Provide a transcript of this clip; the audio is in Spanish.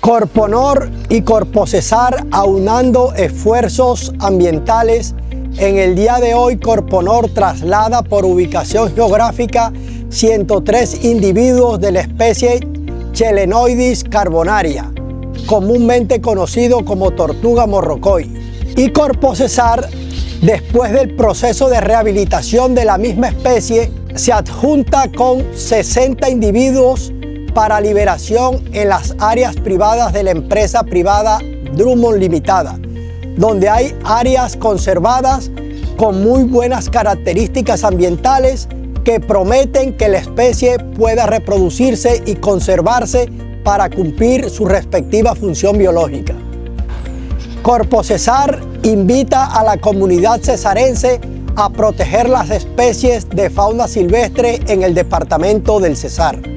Corponor y Corpocesar aunando esfuerzos ambientales. En el día de hoy, Corponor traslada por ubicación geográfica 103 individuos de la especie Chelenoidis carbonaria, comúnmente conocido como tortuga morrocoy. Y Corpocesar, después del proceso de rehabilitación de la misma especie, se adjunta con 60 individuos para liberación en las áreas privadas de la empresa privada Drummond Limitada, donde hay áreas conservadas con muy buenas características ambientales que prometen que la especie pueda reproducirse y conservarse para cumplir su respectiva función biológica. Corpocesar invita a la comunidad cesarense a proteger las especies de fauna silvestre en el departamento del Cesar.